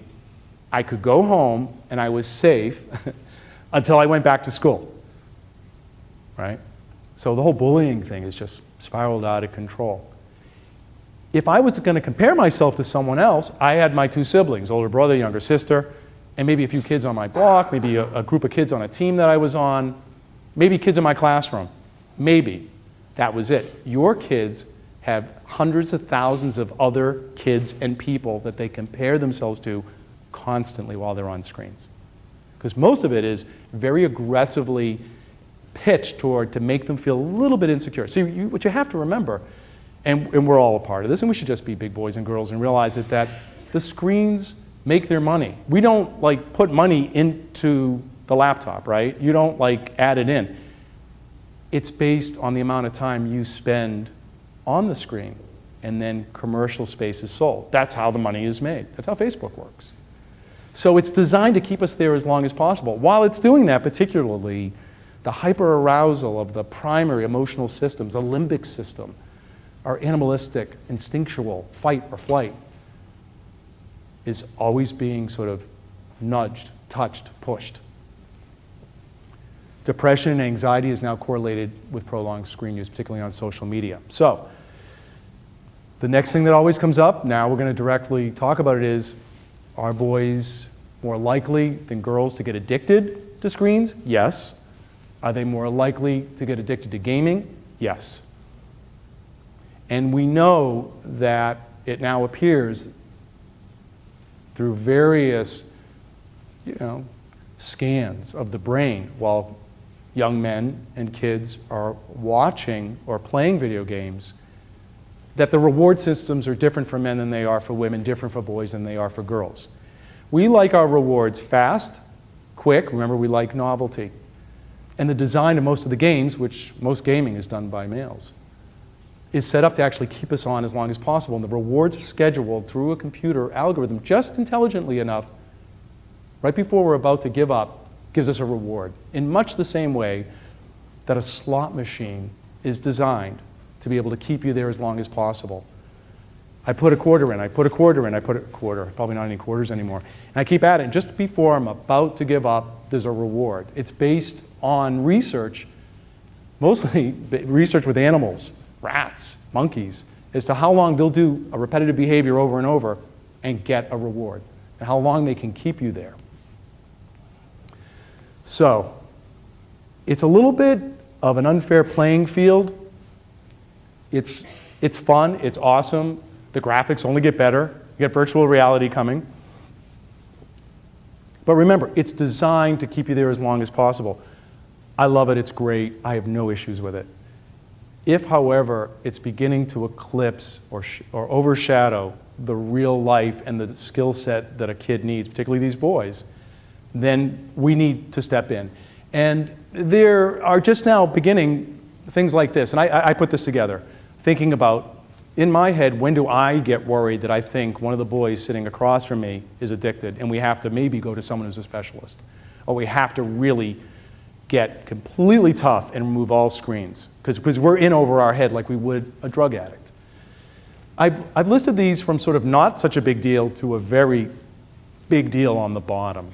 I could go home and I was safe until I went back to school, right? So the whole bullying thing is just spiraled out of control. If I was going to compare myself to someone else, I had my 2 siblings, older brother, younger sister, and maybe a few kids on my block, maybe a group of kids on a team that I was on, maybe kids in my classroom. Maybe. That was it. Your kids have hundreds of thousands of other kids and people that they compare themselves to constantly while they're on screens. Because most of it is very aggressively pitched toward to make them feel a little bit insecure. See, what you have to remember, and we're all a part of this, and we should just be big boys and girls and realize that the screens make their money. We don't like put money into the laptop, right? You don't like add it in. It's based on the amount of time you spend on the screen, and then commercial space is sold. That's how the money is made. That's how Facebook works. So it's designed to keep us there as long as possible. While it's doing that, particularly the hyperarousal of the primary emotional systems, the limbic system, our animalistic, instinctual fight or flight, is always being sort of nudged, touched, pushed. Depression and anxiety is now correlated with prolonged screen use, particularly on social media. So the next thing that always comes up, now we're going to directly talk about it, is, are boys more likely than girls to get addicted to screens? Yes. Are they more likely to get addicted to gaming? Yes. And we know that it now appears through various, scans of the brain while young men and kids are watching or playing video games, that the reward systems are different for men than they are for women, different for boys than they are for girls. We like our rewards fast, quick. Remember, we like novelty. And the design of most of the games, which most gaming is done by males, is set up to actually keep us on as long as possible. And the rewards are scheduled through a computer algorithm just intelligently enough, right before we're about to give up, gives us a reward. In much the same way that a slot machine is designed to be able to keep you there as long as possible. I put a quarter in, I put a quarter in, I put a quarter, probably not any quarters anymore. And I keep at it. And just before I'm about to give up, there's a reward. It's based on research, mostly research with animals, rats, monkeys, as to how long they'll do a repetitive behavior over and over and get a reward, and how long they can keep you there. So, it's a little bit of an unfair playing field. It's fun, it's awesome. The graphics only get better. You get virtual reality coming. But remember, it's designed to keep you there as long as possible. I love it, it's great, I have no issues with it. If, however, it's beginning to eclipse or overshadow the real life and the skill set that a kid needs, particularly these boys, then we need to step in. And there are just now beginning things like this, and I put this together, thinking about, in my head, when do I get worried that I think one of the boys sitting across from me is addicted and we have to maybe go to someone who's a specialist, or we have to really get completely tough and remove all screens, because we're in over our head like we would a drug addict. I've listed these from sort of not such a big deal to a very big deal on the bottom.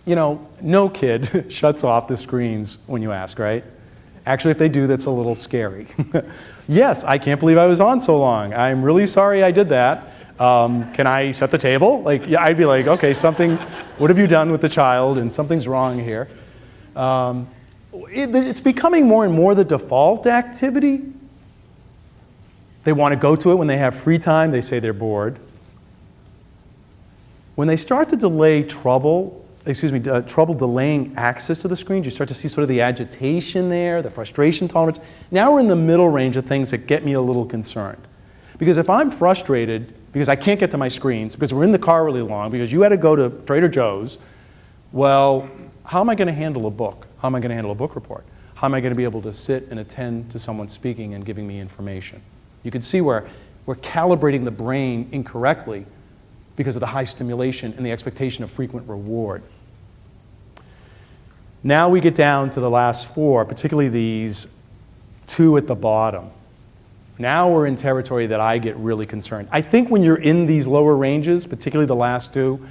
No kid shuts off the screens when you ask, right? Actually, if they do, that's a little scary. Yes, I can't believe I was on so long. I'm really sorry I did that. Can I set the table? I'd be like, okay, what have you done with the child? And something's wrong here. It's becoming more and more the default activity. They want to go to it when they have free time. They say they're bored. When they start to trouble delaying access to the screens, you start to see sort of the agitation there, the frustration tolerance. Now we're in the middle range of things that get me a little concerned. Because if I'm frustrated because I can't get to my screens, because we're in the car really long, because you had to go to Trader Joe's, well, how am I going to handle a book? How am I going to handle a book report? How am I going to be able to sit and attend to someone speaking and giving me information? You can see where we're calibrating the brain incorrectly because of the high stimulation and the expectation of frequent reward. Now we get down to the last four, particularly these two at the bottom. Now we're in territory that I get really concerned. I think when you're in these lower ranges, particularly the last two,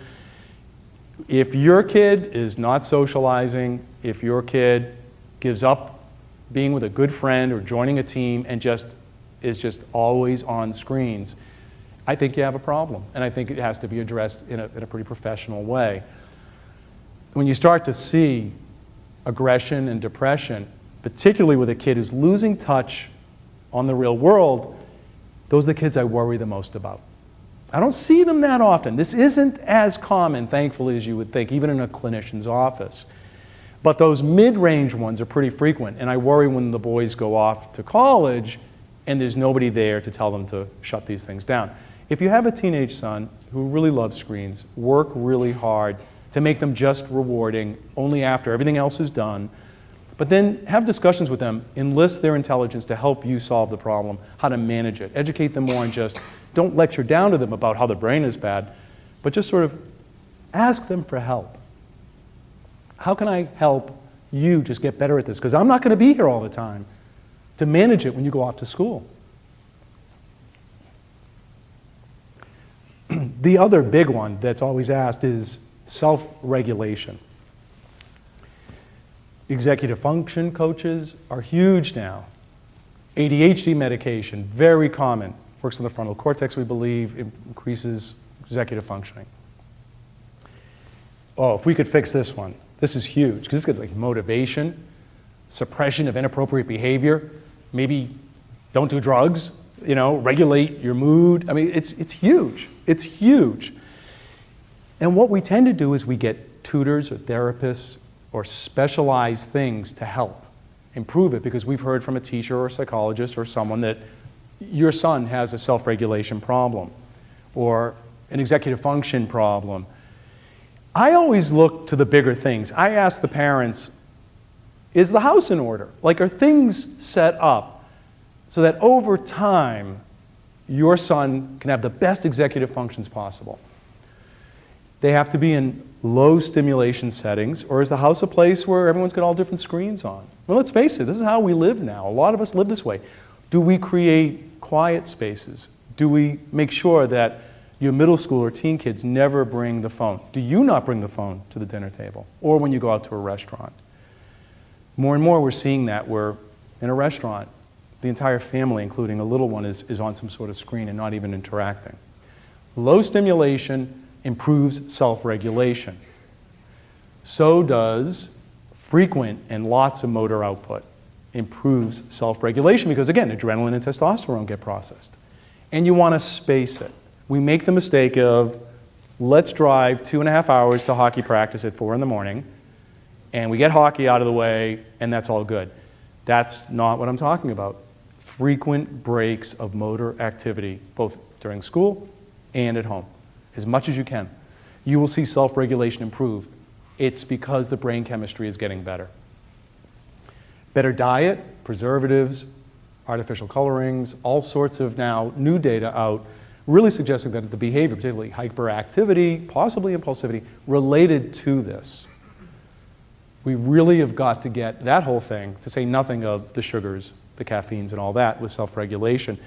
if your kid is not socializing, if your kid gives up being with a good friend or joining a team and is just always on screens, I think you have a problem. And I think it has to be addressed in a pretty professional way. When you start to see aggression and depression, particularly with a kid who's losing touch on the real world, those are the kids I worry the most about. I don't see them that often. This isn't as common, thankfully, as you would think, even in a clinician's office. But those mid-range ones are pretty frequent, and I worry when the boys go off to college and there's nobody there to tell them to shut these things down. If you have a teenage son who really loves screens, work really hard to make them just rewarding only after everything else is done, but then have discussions with them, enlist their intelligence to help you solve the problem, how to manage it, educate them more, and just don't lecture down to them about how the brain is bad, but just sort of ask them for help. How can I help you just get better at this? Because I'm not going to be here all the time to manage it when you go off to school. The other big one that's always asked is self-regulation. Executive function coaches are huge now. ADHD medication, very common. Works on the frontal cortex, we believe, it increases executive functioning. Oh, if we could fix this one. This is huge, because it's got like motivation. suppression of inappropriate behavior, maybe don't do drugs, regulate your mood. I mean, it's huge. It's huge. And what we tend to do is we get tutors or therapists or specialized things to help improve it, because we've heard from a teacher or a psychologist or someone that your son has a self-regulation problem or an executive function problem. I always look to the bigger things. I ask the parents, is the house in order? Like, are things set up so that over time your son can have the best executive functions possible? They have to be in low stimulation settings, or is the house a place where everyone's got all different screens on? Well, let's face it, this is how we live now. A lot of us live this way. Do we create quiet spaces? Do we make sure that your middle school or teen kids never bring the phone? Do you not bring the phone to the dinner table or when you go out to a restaurant? More and more we're seeing that we're in a restaurant. The entire family, including a little one, is on some sort of screen and not even interacting. Low stimulation improves self-regulation. So does frequent and lots of motor output. Improves self-regulation because, again, adrenaline and testosterone get processed. And you want to space it. We make the mistake of, let's drive 2.5 hours to hockey practice at 4 in the morning, and we get hockey out of the way, and that's all good. That's not what I'm talking about. Frequent breaks of motor activity, both during school and at home, as much as you can. You will see self-regulation improve. It's because the brain chemistry is getting better. Better diet, preservatives, artificial colorings, all sorts of now new data out really suggesting that the behavior, particularly hyperactivity, possibly impulsivity, related to this. We really have got to get that whole thing, to say nothing of the sugars, the caffeines and all that, with self-regulation.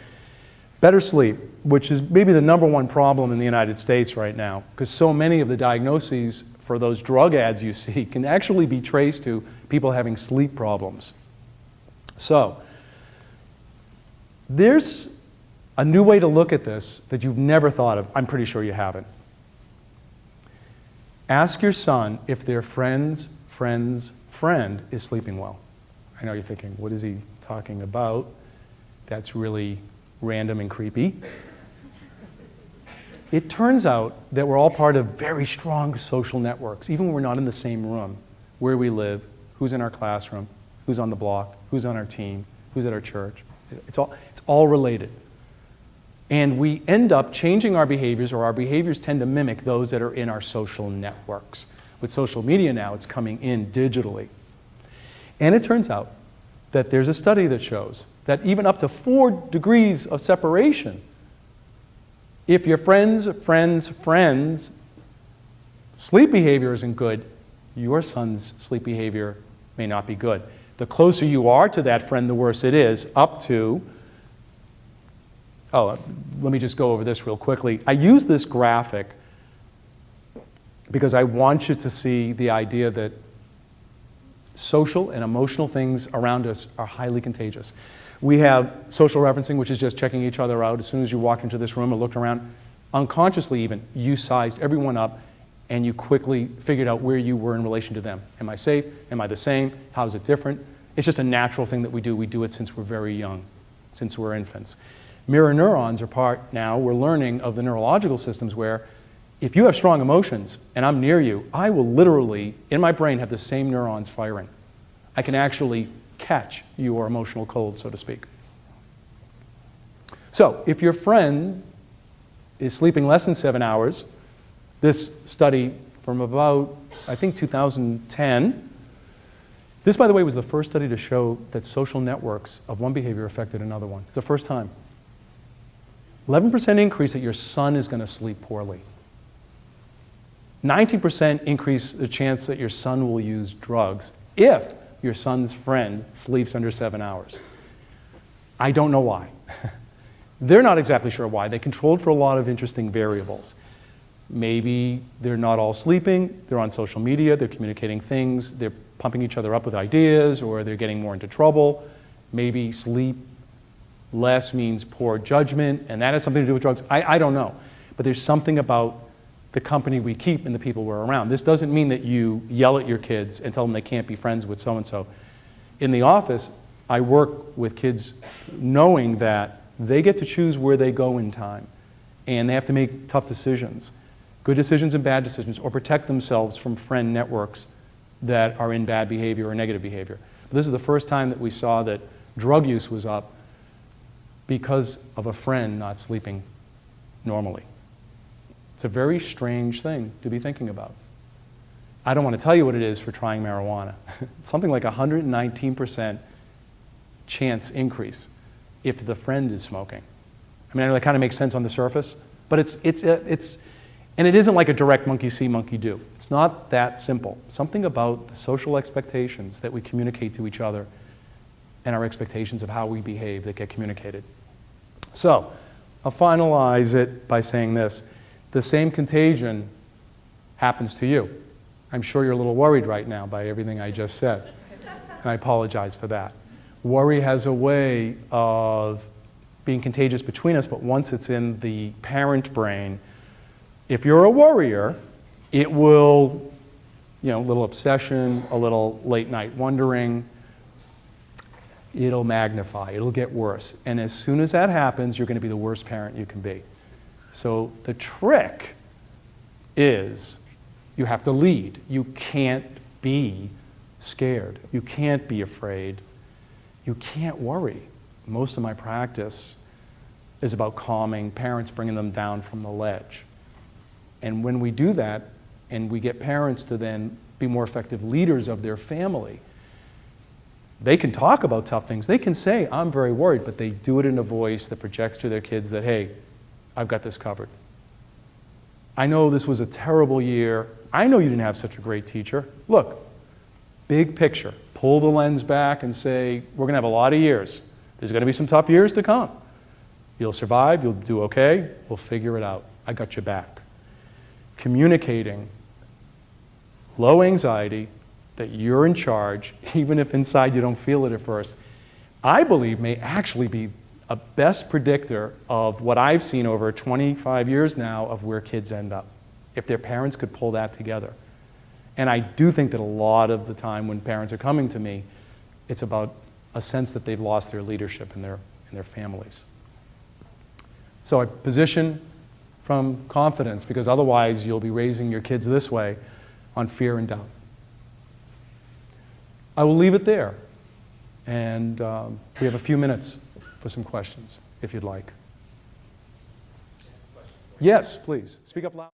Better sleep, which is maybe the #1 problem in the United States right now, because so many of the diagnoses for those drug ads you see can actually be traced to people having sleep problems. So, there's a new way to look at this that you've never thought of. I'm pretty sure you haven't. Ask your son if their friend's friend is sleeping well. I know you're thinking, what is he talking about? That's really random and creepy. It turns out that we're all part of very strong social networks, even when we're not in the same room, where we live, who's in our classroom, who's on the block, who's on our team, who's at our church. It's all related. And we end up changing our behaviors, or our behaviors tend to mimic those that are in our social networks. With social media now, it's coming in digitally. And it turns out that there's a study that shows that even up to 4 degrees of separation, if your friend's sleep behavior isn't good, your son's sleep behavior may not be good. The closer you are to that friend, the worse it is, up to, let me just go over this real quickly. I use this graphic because I want you to see the idea that social and emotional things around us are highly contagious. We have social referencing, which is just checking each other out. As soon as you walk into this room or looked around, unconsciously even, you sized everyone up and you quickly figured out where you were in relation to them. Am I safe? Am I the same? How is it different? It's just a natural thing that we do. We do it since we're very young, since we're infants. Mirror neurons are part now, we're learning, of the neurological systems where if you have strong emotions and I'm near you, I will literally, in my brain, have the same neurons firing. I can actually catch your emotional cold, so to speak. So, if your friend is sleeping less than 7 hours, this study from about, I think, 2010, this, by the way, was the first study to show that social networks of one behavior affected another one. It's the first time. 11% increase that your son is going to sleep poorly. 90% increase the chance that your son will use drugs if your son's friend sleeps under 7 hours. I don't know why. They're not exactly sure why. They controlled for a lot of interesting variables. Maybe they're not all sleeping, they're on social media, they're communicating things, they're pumping each other up with ideas, or they're getting more into trouble. Maybe sleep less means poor judgment, and that has something to do with drugs. I don't know. But there's something about the company we keep and the people we're around. This doesn't mean that you yell at your kids and tell them they can't be friends with so-and-so. In the office, I work with kids knowing that they get to choose where they go in time, and they have to make tough decisions, good decisions and bad decisions, or protect themselves from friend networks that are in bad behavior or negative behavior. But this is the first time that we saw that drug use was up because of a friend not sleeping normally. It's a very strange thing to be thinking about. I don't want to tell you what it is for trying marijuana. It's something like 119% chance increase if the friend is smoking. I mean, I know that kind of makes sense on the surface, but and it isn't like a direct monkey see, monkey do. It's not that simple. Something about the social expectations that we communicate to each other and our expectations of how we behave that get communicated. So, I'll finalize it by saying this. The same contagion happens to you. I'm sure you're a little worried right now by everything I just said, and I apologize for that. Worry has a way of being contagious between us, but once it's in the parent brain, if you're a worrier, it will, a little obsession, a little late night wondering, it'll magnify, it'll get worse. And as soon as that happens, you're going to be the worst parent you can be. So the trick is you have to lead. You can't be scared. You can't be afraid. You can't worry. Most of my practice is about calming parents, bringing them down from the ledge. And when we do that, and we get parents to then be more effective leaders of their family, they can talk about tough things. They can say, I'm very worried, but they do it in a voice that projects to their kids that, hey, I've got this covered. I know this was a terrible year. I know you didn't have such a great teacher. Look, big picture. Pull the lens back and say, we're going to have a lot of years. There's going to be some tough years to come. You'll survive. You'll do okay. We'll figure it out. I got your back. Communicating low anxiety, that you're in charge, even if inside you don't feel it at first, I believe may actually be a best predictor of what I've seen over 25 years now of where kids end up, if their parents could pull that together. And I do think that a lot of the time when parents are coming to me, it's about a sense that they've lost their leadership in their families. So I position from confidence, because otherwise you'll be raising your kids this way on fear and doubt. I will leave it there, and we have a few minutes for some questions, if you'd like. Yes, please. Speak up loud.